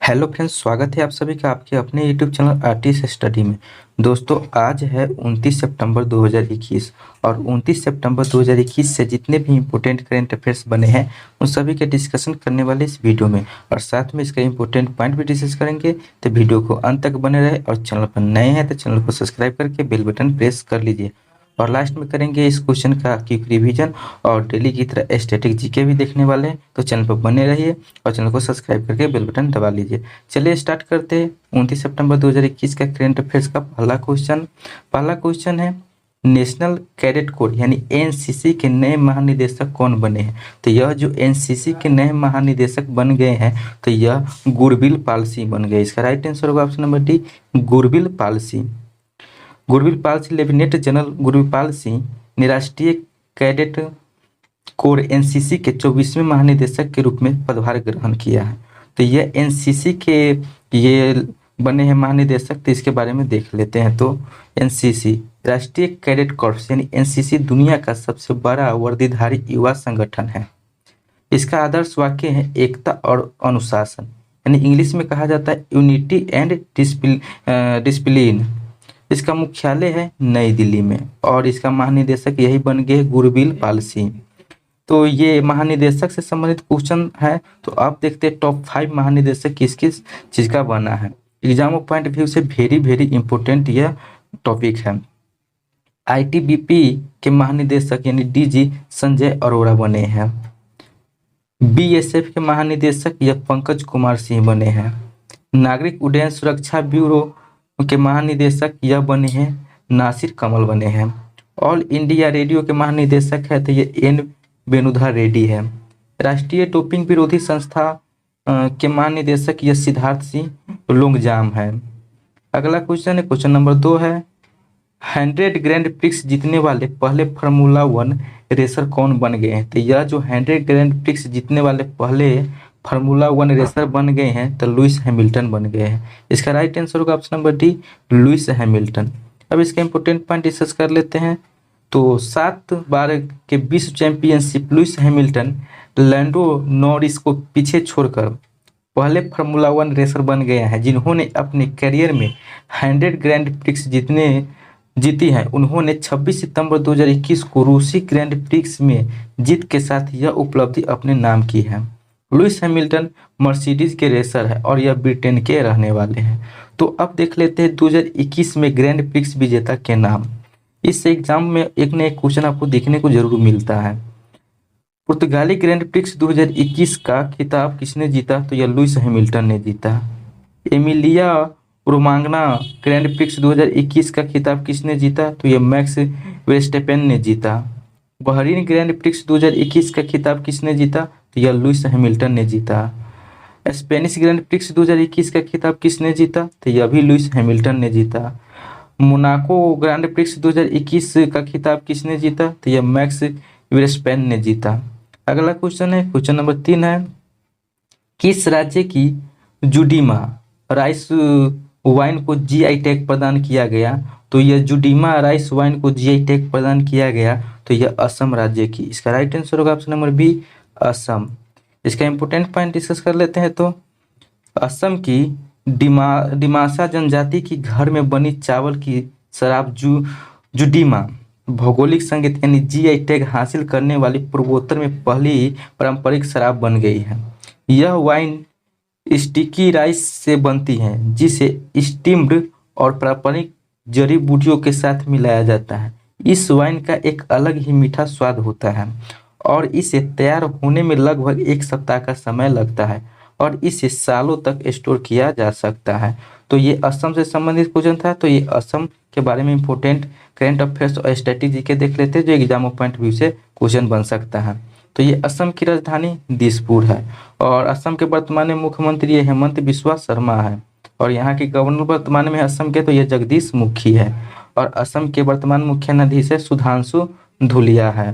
Hello friends, स्वागत है आप सभी का आपके अपने यूट्यूब चैनल आर्टिस्ट स्टडी में। दोस्तों, आज है 29 सितंबर 2021 और 29 सितंबर 2021 से जितने भी इम्पोर्टेंट करेंट अफेयर्स बने हैं उन सभी के डिस्कशन करने वाले इस वीडियो में, और साथ में इसका इम्पोर्टेंट पॉइंट भी डिस्कस करेंगे। तो वीडियो को अंत तक बने रहे और चैनल पर नए हैं तो चैनल को सब्सक्राइब करके बेल बटन प्रेस कर लीजिए। और लास्ट में करेंगे इस क्वेश्चन का क्विक रिवीजन और डेली की तरह स्टैटिक जीके भी देखने वाले हैं। तो चैनल पर बने रहिए और चैनल को सब्सक्राइब करके बेल बटन दबा लीजिए। चलिए स्टार्ट करते हैं 29 सितंबर 2021 का करंट अफेयर्स का पहला क्वेश्चन है, नेशनल कैडेट कोर यानी एनसीसी के नए महानिदेशक कौन बने हैं। तो यह जो एनसीसी के नए महानिदेशक बन गए हैं तो यह गुरबील पाल सिंह बन गए। इसका राइट आंसर होगा option number D, गुरबील Pal Singh. Gurbir Pal Singh, lieutenant general Gurbir Pal Singh ने राष्ट्रीय कैडेट कोर एनसीसी के 24वें महानिदेशक के रूप में पदभार ग्रहण किया है। तो यह एनसीसी के ये बने हैं महानिदेशक, तो इसके बारे में देख लेते हैं। तो एनसीसी राष्ट्रीय कैडेट कॉर्प्स यानी एनसीसी दुनिया का सबसे बड़ा वर्दीधारी युवा संगठन है। इसका आदर्श वाक्य है एकता और अनुशासन, यानी इंग्लिश में कहा जाता है यूनिटी एंड डिसिप्लिन। इसका मुख्यालय है नई दिल्ली में और इसका महानिदेशक यही बन गए गुरबील पाल सिंह। तो ये महानिदेशक से संबंधित क्वेश्चन है। तो आप देखते हैं टॉप 5 महानिदेशक किस किस चीज का बना है। एग्जाम पॉइंट व्यू से वेरी वेरी इंपॉर्टेंट यह टॉपिक है। आईटीबीपी के महानिदेशक यानी डीजी संजय अरोड़ा बने हैं। बीएसएफ के महानिदेशक यह पंकज कुमार सिंह बने हैं। नागरिक उड्डयन सुरक्षा ब्यूरो के महानिदेशक यह बने हैं नासिर कमल बने हैं। ऑल इंडिया रेडियो के महानिदेशक है तो ये एन वेणुधर रेड्डी है। राष्ट्रीय डोपिंग विरोधी संस्था के महानिदेशक यह सिद्धार्थ सिंह लोंगजाम है। अगला क्वेश्चन है, क्वेश्चन नंबर 2 है, 100 ग्रैंड प्रिक्स जीतने वाले पहले फार्मूला 1 रेसर कौन बन गए हैं। तो यह जो 100 ग्रैंड प्रिक्स जीतने वाले पहले फार्मूला 1 रेसर बन गए हैं तो लुइस हैमिल्टन बन गए हैं। इसका राइट आंसर होगा option number D, Lewis Hamilton. अब इसका इंपॉर्टेंट पॉइंट डिस्कस कर लेते हैं। तो 7 बार के विश्व championship Lewis Hamilton Lando Norris को पीछे छोड़कर पहले फार्मूला 1 रेसर बन गए हैं जिन्होंने अपने करियर में 100 ग्रैंड प्रिक्स जीती हैं। उन्होंने 26 सितंबर 2021 को रूसी ग्रैंड प्रिक्स में जीत के साथ यह उपलब्धि अपने नाम की है। लुइस हैमिल्टन मर्सिडीज के रेसर है और यह ब्रिटेन के रहने वाले हैं। तो अब देख लेते हैं 2021 में ग्रैंड प्रिक्स विजेता के नाम। इस एग्जाम में एक न एक क्वेश्चन आपको देखने को जरूर मिलता है। पुर्तगाली ग्रैंड प्रिक्स 2021 का खिताब किसने जीता। तो यह लुइस हैमिल्टन ने जीता। एमिलिया रोमांगना ग्रैंड प्रिक्स 2021 का खिताब किसने जीता। तो यह मैक्स वेस्टेपेन ने जीता। बहरीन ग्रैंड प्रिक्स 2021 का खिताब किसने जीता। तो यह लुइस हैमिल्टन ने जीता। स्पेनिश ग्रैंड प्रिक्स 2021 का खिताब किसने जीता। तो यह भी लुइस हैमिल्टन ने जीता। मोनाको ग्रैंड प्रिक्स 2021 का खिताब किसने जीता। तो यह मैक्स वेस्टेपेन ने जीता। अगला क्वेश्चन है, क्वेश्चन नंबर 3 है, किस राज्य की जुडीमा राइस वाइन को जीआई टैग प्रदान किया गया। तो यह जुडीमा राइस वाइन को जीआई टैग प्रदान किया गया तो यह असम राज्य की। इसका राइट आंसर होगा ऑप्शन नंबर बी, असम। इसका इंपोर्टेंट पॉइंट डिस्कस कर लेते हैं। तो असम की डिमासा जनजाति की घर में बनी चावल की शराब जुडीमा भौगोलिक संकेत यानी जीआई टैग हासिल करने वाली पूर्वोत्तर में पहली पारंपरिक शराब बन गई है। यह वाइन स्टिकी राइस से बनती है जिसे स्टीम्ड और पारंपरिक जड़ी बूटियों के साथ मिलाया जाता है। इस वाइन का एक अलग ही मीठा स्वाद होता है और इसे तैयार होने में लगभग 1 सप्ताह का समय लगता है और इसे सालों तक स्टोर किया जा सकता है। तो ये असम से संबंधित क्वेश्चन था। तो ये असम के बारे में इंपॉर्टेंट करंट अफेयर्स और स्ट्रेटेजी के देख लेते हैं जो एग्जाम पॉइंट व्यू से क्वेश्चन बन सकता है। तो ये असम की राजधानी दिसपुर है और असम के वर्तमान मुख्यमंत्री ये हेमंत बिस्वा शर्मा है और यहाँ के गवर्नर वर्तमान में असम के तो ये जगदीश मुखी है और असम के वर्तमान मुख्य न्यायाधीश है सुधांशु धुलिया है।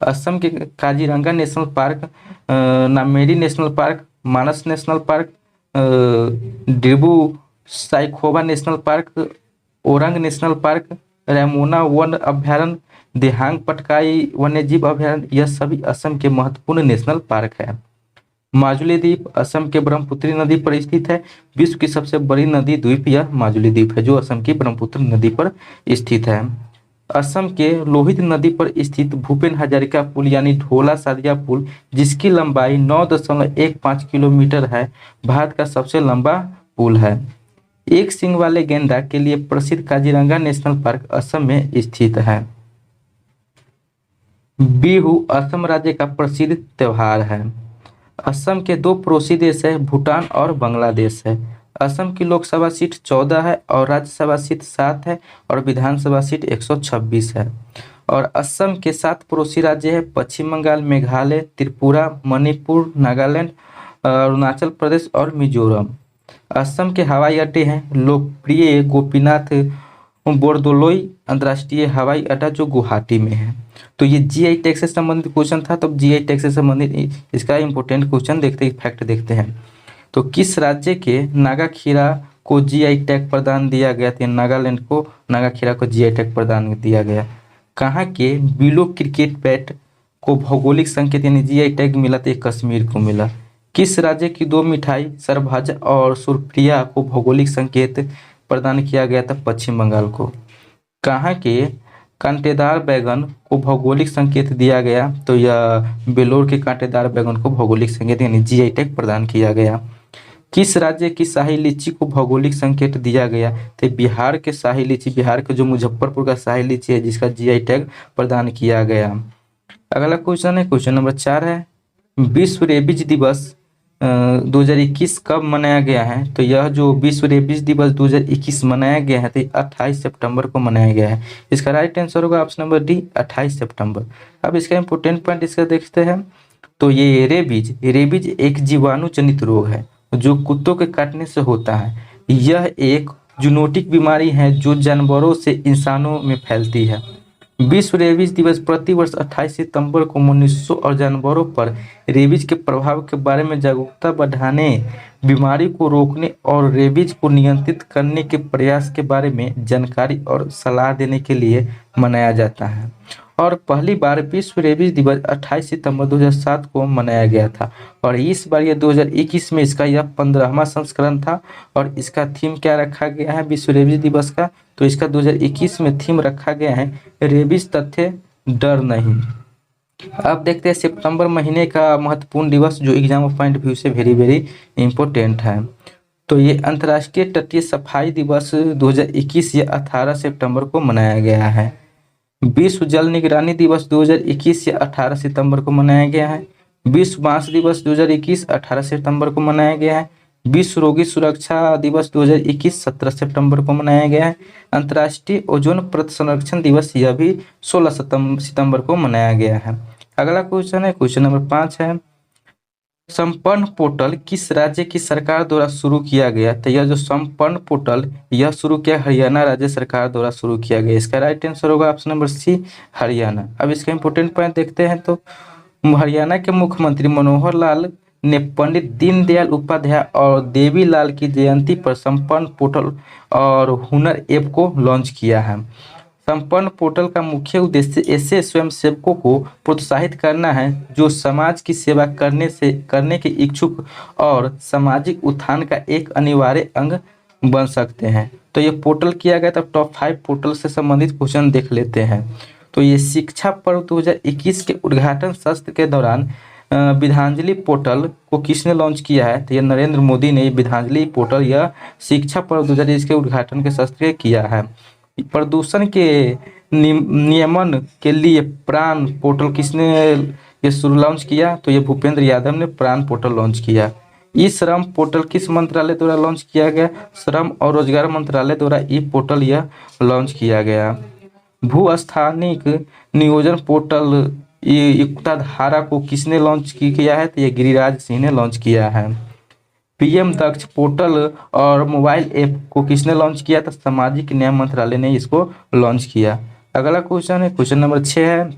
असम के Kaziranga national park, Nameri national park, Manas national park, Dibru Saikhowa national park, Orang national park, रेमोना वन अभ्यारण्य, देहांग पटकाई वन्यजीव अभ्यारण्य, यह सभी असम के महत्वपूर्ण नेशनल पार्क है। माजुली द्वीप असम के ब्रह्मपुत्री नदी पर स्थित है। विश्व की सबसे बड़ी नदी द्वीप यह माजुली द्वीप है, जो असम की ब्रह्मपुत्र नदी पर स्थित है। असम के लोहित नदी पर स्थित भूपेन हजारिका पुल यानी ढोला सादिया पुल, जिसकी लंबाई 9.15 किलोमीटर है, भारत का सबसे लंबा पुल है। एक सींग वाले गेंडा के लिए प्रसिद्ध काजीरंगा नेशनल पार्क असम में स्थित है। बिहू असम राज्य का प्रसिद्ध त्योहार है। असम के दो पड़ोसी देश है, भूटान और बांग्लादेश है। असम की लोकसभा सीट 14 है और राज्यसभा सीट 7 है और विधानसभा सीट 126 है। और असम के 7 पड़ोसी राज्य है, पश्चिम बंगाल, मेघालय, त्रिपुरा, मणिपुर, नागालैंड, अरुणाचल प्रदेश और मिजोरम। असम के हवाई अड्डे हैं लोकप्रिय गोपीनाथ बोरदोलोई अंतर्राष्ट्रीय हवाई अड्डा, जो गुवाहाटी में है। तो ये जीआई टैग से संबंधित क्वेश्चन था। तो जीआई टैग से संबंधित इसका इंपॉर्टेंट क्वेश्चन फैक्ट देखते हैं। तो किस राज्य के नागा खीरा को जीआई टैग प्रदान दिया गया था? नागालैंड को नागा खीरा को जीआई टैग प्रदान दिया गया। कहाँ के बिलो क्रिकेट बैट को भौगोलिक संकेत यानी जीआई टैग मिला? तो कश्मीर को मिला। किस राज्य की दो मिठाई सरभाजा और सुरप्रिया को भौगोलिक संकेत प्रदान किया गया था? पश्चिम बंगाल को। कहाँ के कांटेदार बैगन को भौगोलिक संकेत दिया गया? तो यह बेलोर के कांटेदार बैगन को भौगोलिक संकेत यानी जीआई टैग प्रदान किया गया। किस राज्य की शाही लीची को भौगोलिक संकेत दिया गया? तो बिहार के शाही लीची, बिहार के जो मुजफ्फरपुर का शाही लीची है, जिसका जीआई टैग प्रदान किया गया। अगला क्वेश्चन है, क्वेश्चन नंबर 4 है, विश्व रेबीज दिवस 2021 कब मनाया गया है? तो यह जो विश्व रेबीज दिवस 2021 मनाया गया है, तो 28 सितंबर को मनाया गया है। इसका राइट आंसर होगा ऑप्शन नंबर डी, 28 सितंबर। अब इसका इंपोर्टेंट पॉइंट इसका देखते हैं। तो ये रेबीज एक जीवाणु जनित रोग है जो कुत्तों के काटने से होता है। यह एक जूनोटिक बीमारी है जो जानवरों से इंसानों में फैलती है। विश्व रेबीज दिवस प्रतिवर्ष 28 सितंबर को मनुष्यों और जानवरों पर रेबीज के प्रभाव के बारे में जागरूकता बढ़ाने, बीमारी को रोकने और रेबीज को नियंत्रित करने के प्रयास के बारे में जानकारी और सलाह देने के लिए मनाया जाता है। और पहली बार विश्व रेबीज दिवस 28 सितंबर 2007 को मनाया गया था और इस बार यह 2021 में इसका यह 15वां संस्करण था। और इसका थीम क्या रखा गया है विश्व रेबीज दिवस का? तो इसका 2021 में थीम रखा गया है रेबीज तथ्य डर नहीं। अब देखते हैं सितंबर महीने का महत्वपूर्ण दिवस, जो एग्जाम पॉइंट व्यू से वेरी वेरी इंपॉर्टेंट है। तो ये अंतर्राष्ट्रीय तटीय सफाई दिवस 2021 या 18 सितंबर को मनाया गया है। विश्व जल निगरानी दिवस 2021 या 18 सितंबर को मनाया गया है। विश्व बांस दिवस 2021 18 सितंबर को मनाया गया है। विश्व रोगी सुरक्षा दिवस 2021 17 सितंबर को मनाया गया है। अंतर्राष्ट्रीय ओजोन परत संरक्षण दिवस यह भी 16 सितंबर को मनाया गया है। अगला क्वेश्चन है, क्वेश्चन नंबर 5 है, संपन्न पोर्टल किस राज्य की सरकार द्वारा शुरू किया गया? तो यह जो संपन्न पोर्टल यह शुरू किया हरियाणा राज्य सरकार द्वारा शुरू किया गया। इसका राइट आंसर होगा ऑप्शन नंबर सी, हरियाणा। अब इसका इंपोर्टेंट पॉइंट देखते हैं। तो हरियाणा के मुख्यमंत्री मनोहर लाल ने पंडित दीनदयाल उपाध्याय और देवी लाल की जयंती पर संपन्न पोर्टल और हुनर ऐप को लॉन्च किया है। संपन्न पोर्टल का मुख्य उद्देश्य ऐसे स्वयंसेवकों को प्रोत्साहित करना है जो समाज की सेवा करने के इच्छुक और सामाजिक उत्थान का एक अनिवार्य अंग बन सकते हैं। तो ये पोर्टल किया गया था। टॉप 5 पोर्टल से संबंधित क्वेश्चन देख लेते हैं। तो ये शिक्षा पर्व 2021 के उद्घाटन सत्र के दौरान विद्यांजलि पोर्टल को किसने लॉन्च किया है? तो ये नरेंद्र मोदी ने विद्यांजलि पोर्टल या शिक्षा पर्व 2021 के उद्घाटन के सत्र किया है। प्रदूषण के नियमन के लिए प्राण पोर्टल किसने ये शुरू लॉन्च किया? तो ये भूपेंद्र यादव ने प्राण पोर्टल लॉन्च किया। ई श्रम पोर्टल किस मंत्रालय द्वारा लॉन्च किया गया? श्रम और रोजगार मंत्रालय द्वारा ई पोर्टल यह लॉन्च किया गया। भूस्थानिक नियोजन पोर्टल युक्ताधारा को किसने लॉन्च किया है? तो ये गिरिराज सिंह ने लॉन्च किया है। पीएम दक्ष पोर्टल और मोबाइल ऐप को किसने लॉन्च किया? तो सामाजिक न्याय मंत्रालय ने इसको लॉन्च किया। अगला क्वेश्चन है, क्वेश्चन नंबर 6 है,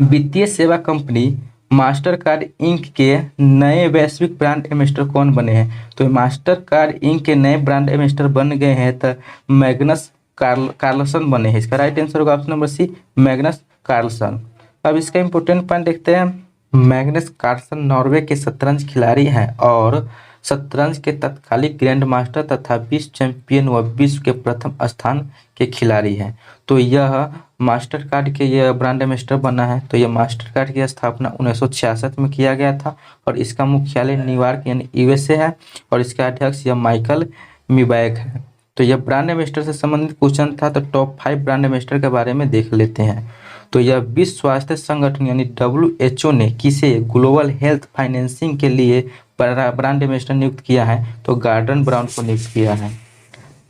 वित्तीय सेवा कंपनी मास्टर कार्ड इंक के नए वैश्विक ब्रांड एम्बेसडर कौन बने हैं? तो मास्टर कार्ड इंक के नए ब्रांड एम्बेसडर बन गए हैं तो मैग्नस कार्लसन बने हैं। इसका राइट आंसर होगा option number C, Magnus Carlsen. अब इसका इंपोर्टेंट पॉइंट देखते हैं। मैग्नस कार्लसन नॉर्वे के शतरंज खिलाड़ी हैं और शतरंज के तत्कालिक ग्रैंड मास्टर तथा विश्व चैंपियन व विश्व के प्रथम स्थान के खिलाड़ी हैं। तो यह मास्टर कार्ड के यह ब्रांड एम्बेसडर बना है। तो यह मास्टर कार्ड की स्थापना 1966 में किया गया था और इसका मुख्यालय न्यूयॉर्क यानी यूएसए है और इसका अध्यक्ष यह माइकल मिबैक है। तो यह ब्रांड एम्बेसडर से संबंधित क्वेश्चन था। तो टॉप 5 ब्रांड एम्बेसडर के बारे में देख लेते हैं। तो यह विश्व स्वास्थ्य संगठन यानी WHO ने किसे ग्लोबल हेल्थ फाइनेंसिंग के लिए ब्रांड एम्बेसडर नियुक्त किया है? तो गॉर्डन ब्राउन को नियुक्त किया है।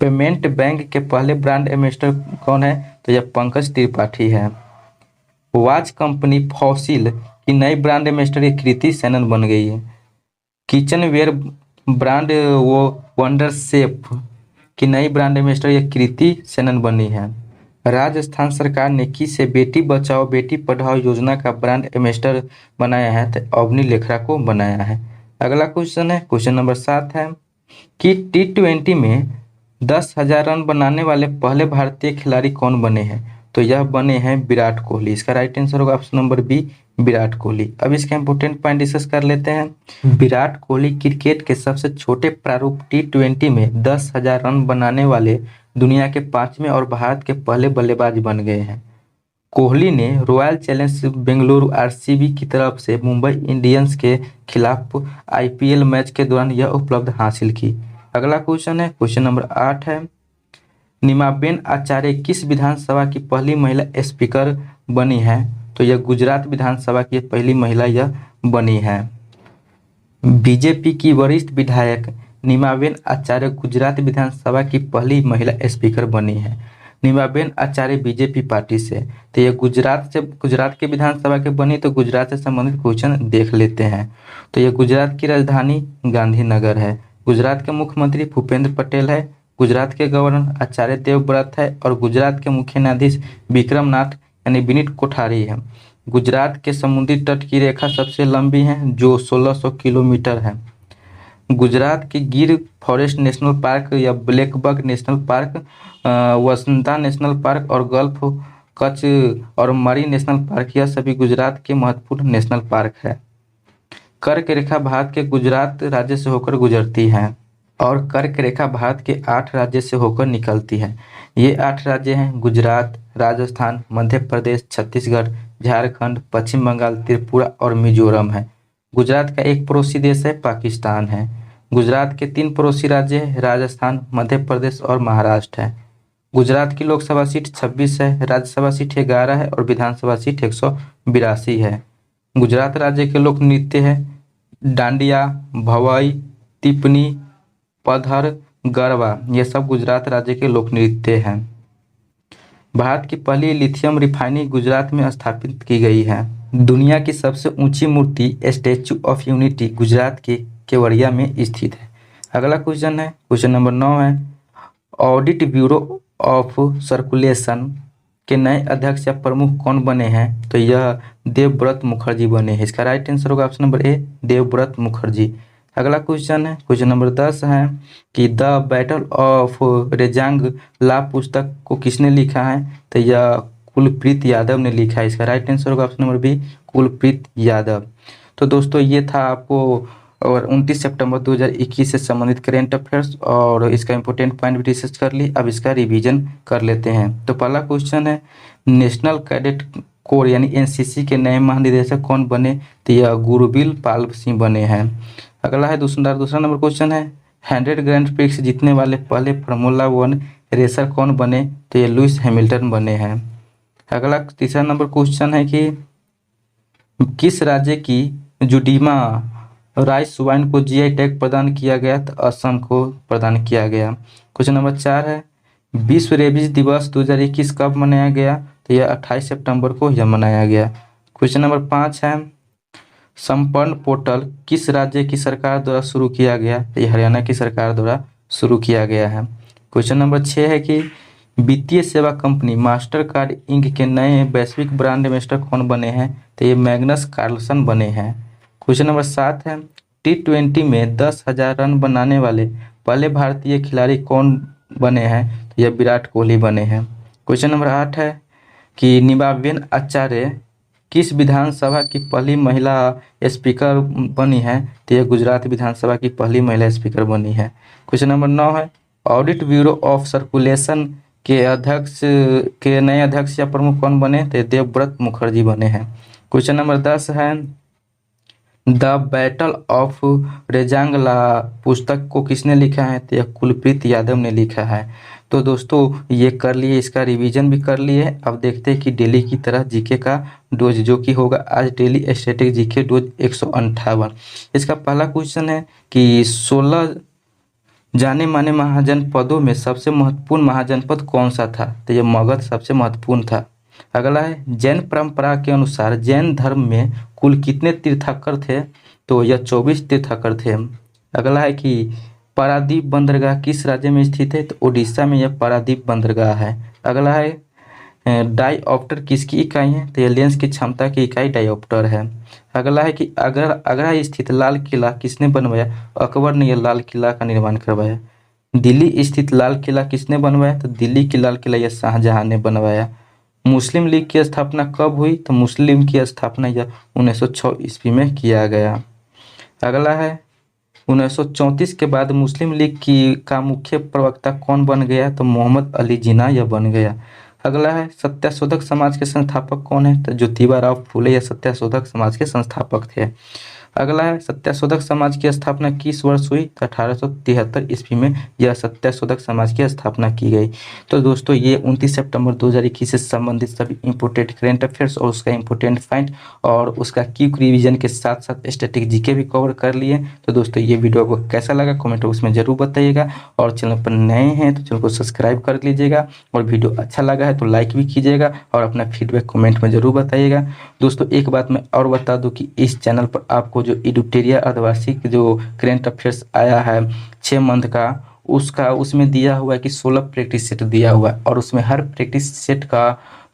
पेमेंट बैंक के पहले ब्रांड एम्बेसडर कौन है? तो यह पंकज त्रिपाठी है। वॉच कंपनी फॉसिल की नई ब्रांड एम्बेसडर कृति सेनन बन गई है। किचनवेयर ब्रांड वो वंडर शेफ की नई ब्रांड एम्बेसडर यह कृति सेनन बनी है। राजस्थान सरकार ने किसे बेटी बचाओ बेटी पढ़ाओ योजना का ब्रांड एम्बेसडर बनाया है? तो अवनी लेखरा को बनाया है। अगला क्वेश्चन है, क्वेश्चन नंबर 7 है कि T20 में 10,000 रन बनाने वाले पहले भारतीय खिलाड़ी कौन बने हैं? तो यह बने हैं विराट कोहली। इसका राइट आंसर होगा option number B, Virat Kohli. अब इसका इंपोर्टेंट पॉइंट डिस्कस कर लेते हैं। विराट कोहली क्रिकेट के सबसे छोटे प्रारूप T20 में 10,000 रन बनाने वाले दुनिया के 5वें और भारत के पहले बल्लेबाज बन गए हैं। कोहली ने रॉयल चैलेंजर्स बेंगलुरु RCB की तरफ से मुंबई इंडियंस के खिलाफ IPL मैच के दौरान यह उपलब्धि हासिल की। अगला क्वेश्चन है, क्वेश्चन नंबर 8 है नीमाबेन आचार्य किस विधानसभा की पहली महिला स्पीकर बनी है? तो यह गुजरात विधानसभा की पहली महिला यह बनी है। बीजेपी की वरिष्ठ विधायक नीमाबेन आचार्य गुजरात विधानसभा की पहली महिला स्पीकर बनी है। नीमाबेन आचार्य बीजेपी पार्टी से। तो ये गुजरात के विधानसभा के बनी। तो गुजरात से संबंधित क्वेश्चन देख लेते हैं। तो ये गुजरात की राजधानी गांधीनगर है। गुजरात के मुख्यमंत्री भूपेंद्र पटेल है। गुजरात के गवर्नर आचार्य देवव्रत है और गुजरात के मुख्य न्यायाधीश विक्रमनाथ यानी विनीत कोठारी है। गुजरात के समुद्री तट की रेखा सबसे लंबी है जो 1600 किलोमीटर है। गुजरात के गिर फॉरेस्ट नेशनल पार्क या ब्लैकबक नेशनल पार्क, वसंता नेशनल पार्क और गल्फ कच्छ और मरी नेशनल पार्क यह सभी गुजरात के महत्वपूर्ण नेशनल पार्क है। कर्क रेखा भारत के गुजरात राज्य से होकर गुजरती है और कर्क रेखा भारत के 8 राज्य से होकर निकलती है। ये 8 राज्य हैं गुजरात, राजस्थान, मध्य प्रदेश, छत्तीसगढ़, झारखंड, पश्चिम बंगाल, त्रिपुरा और मिजोरम है। गुजरात का एक पड़ोसी देश है पाकिस्तान है। गुजरात के 3 पड़ोसी राज्य है राजस्थान, मध्य प्रदेश और महाराष्ट्र है। गुजरात की लोकसभा सीट 26 है, राज्यसभा सीट 11 है और विधानसभा सीट 182 है। गुजरात राज्य के लोक नृत्य है डांडिया, भवाई, तिपनी, पधर, गरबा। ये सब गुजरात राज्य के लोक नृत्य हैं। भारत की पहली लिथियम रिफाइनरी गुजरात में स्थापित की गई है। दुनिया की सबसे ऊंची मूर्ति स्टैचू ऑफ यूनिटी गुजरात के केवड़िया में स्थित है। अगला क्वेश्चन है, क्वेश्चन नंबर 9 है ऑडिट ब्यूरो ऑफ सर्कुलेशन के नए अध्यक्ष या प्रमुख कौन बने हैं? तो यह देवव्रत मुखर्जी बने हैं। इसका राइट आंसर होगा option number A, Devvrat Mukherjee. अगला क्वेश्चन है, क्वेश्चन नंबर 10 है कि द बैटल ऑफ रेजांग ला पुस्तक को किसने लिखा है? तो यह कुलप्रीत यादव ने लिखा है। इसका राइट आंसर होगा option number B, Kulpreet Yadav. तो दोस्तों ये था आपको और 29 सितंबर 2021 से संबंधित करेंट अफेयर्स और इसका इंपॉर्टेंट पॉइंट भी डिस्कस कर ली। अब इसका रिवीजन कर लेते हैं। तो पहला क्वेश्चन है नेशनल कैडेट कोर यानी NCC के नए महानिदेशक कौन बने? तो यह गुरबील पाल सिंह बने हैं। अगला है दूसरा नंबर क्वेश्चन है 100 ग्रैंड प्रिक्स जीतने वाले पहले फार्मूला 1 रेसर कौन बने? तो ये लुइस हैमिल्टन बने हैं। अगला तीसरा नंबर क्वेश्चन है कि किस राज्य की जुडीमा राइस वाइन को GI टैग प्रदान किया गया? तो असम को प्रदान किया गया। क्वेश्चन नंबर 4 है विश्व रेबीज दिवस 2021 कब मनाया गया? तो यह 28 सितंबर को यह मनाया गया। क्वेश्चन नंबर 5 है संपन्न पोर्टल किस राज्य की सरकार द्वारा शुरू किया गया? तो यह हरियाणा की सरकार द्वारा शुरू किया गया है। क्वेश्चन नंबर 6 है कि वित्तीय सेवा कंपनी मास्टर कार्ड इंक के नए वैश्विक ब्रांड एम्बेसडर कौन बने हैं? तो ये मैग्नस कार्लसन बने हैं। क्वेश्चन नंबर 7 है T20 में 10,000 रन बनाने वाले पहले भारतीय खिलाड़ी कौन बने हैं? तो यह विराट कोहली बने हैं। क्वेश्चन नंबर 8 है कि नीमाबेन आचार्य किस विधानसभा की पहली महिला स्पीकर बनी है? तो ये गुजरात विधानसभा की पहली महिला स्पीकर बनी है। क्वेश्चन नंबर 9 है, ऑडिट ब्यूरो ऑफ सर्कुलेशन के नए अध्यक्ष या प्रमुख कौन बने? तो देवव्रत मुखर्जी बने हैं। क्वेश्चन नंबर 10 है, द बैटल ऑफ रेजांगला पुस्तक को किसने लिखा है? तो यह कुलप्रीत यादव ने लिखा है। तो दोस्तों ये कर लिए, इसका रिवीजन भी कर लिए। अब देखते हैं कि डेली की तरह जीके का डोज जो कि होगा आज डेली स्टैटिक जीके डोज 158। इसका पहला क्वेश्चन है कि 16 जाने माने महाजनपदों में सबसे महत्वपूर्ण महाजनपद कौन सा था? तो यह मगध सबसे महत्वपूर्ण था। अगला है, जैन परंपरा के अनुसार जैन धर्म में कुल कितने तीर्थंकर थे? तो यह 24 तीर्थंकर थे। अगला है कि पारादीप बंदरगाह किस राज्य में स्थित है? तो उड़ीसा में यह पारादीप बंदरगाह है। अगला है, डायऑप्टर किसकी इकाई है? तो यह लेंस की क्षमता की इकाई डायऑप्टर है। अगला है कि आगरा स्थित लाल किला किसने बनवाया? अकबर ने यह लाल किला का निर्माण करवाया। दिल्ली स्थित लाल किला किसने बनवाया? तो दिल्ली की लाल किला यह शाहजहां ने बनवाया। मुस्लिम लीग की स्थापना कब हुई? तो मुस्लिम की स्थापना यह 1906 ईस्वी में किया गया। अगला है, 1934 के बाद मुस्लिम लीग का मुख्य प्रवक्ता कौन बन गया? तो मोहम्मद अली जिन्ना यह बन गया। अगला है, सत्याशोधक समाज के संस्थापक कौन है? तो ज्योतिबा राव फूले यह सत्याशोधक समाज के संस्थापक थे। अगला है, सत्याशोधक समाज की स्थापना किस वर्ष हुई? तो 1873 ईस्वी में यह सत्याशोधक समाज की स्थापना की गई। तो दोस्तों ये 29 सितंबर 2021 से संबंधित सभी इंपोर्टेंट करेंट अफेयर्स और उसका इंपोर्टेंट फाइंड और उसका क्विक रिवीजन के साथ साथ स्टैटिक जीके भी कवर कर लिए। तो दोस्तों ये वीडियो आपको कैसा लगा कमेंट बॉक्स में जरूर बताइएगा, और चैनल पर नए हैं तो चैनल को सब्सक्राइब कर लीजिएगा, और वीडियो अच्छा लगा है तो लाइक भी कीजिएगा और अपना फीडबैक कमेंट में जरूर बताइएगा। दोस्तों एक बात मैं और बता दूं कि इस चैनल पर आपको जो एडुटेरिया अर्धवार्षिक जो करेंट अफेयर्स आया है 6 मंथ का, उसमें दिया हुआ है कि 16 प्रैक्टिस सेट दिया हुआ है, और उसमें हर प्रैक्टिस सेट का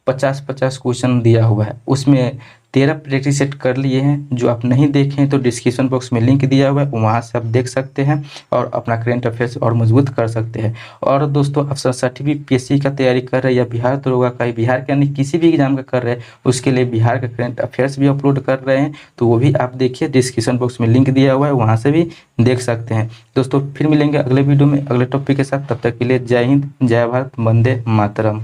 50-50 क्वेश्चन दिया हुआ है। उसमें 13 प्रैक्टिस सेट कर लिए हैं। जो आप नहीं देखे हैं तो डिस्क्रिप्शन बॉक्स में लिंक दिया हुआ है, वहाँ से आप देख सकते हैं और अपना करेंट अफेयर्स और मजबूत कर सकते हैं। और दोस्तों आप सरसठी भी पीएससी का तैयारी कर रहे हैं या बिहार दरोगा का, बिहार के यानी किसी भी एग्जाम का कर रहे हैं, उसके लिए बिहार का करेंट अफेयर्स भी अपलोड कर रहे हैं, तो वो भी आप देखिए, डिस्क्रिप्शन बॉक्स में लिंक दिया हुआ है, वहाँ से भी देख सकते हैं। दोस्तों फिर मिलेंगे अगले वीडियो में अगले टॉपिक के साथ, तब तक के लिए जय हिंद, जय भारत, वंदे मातरम।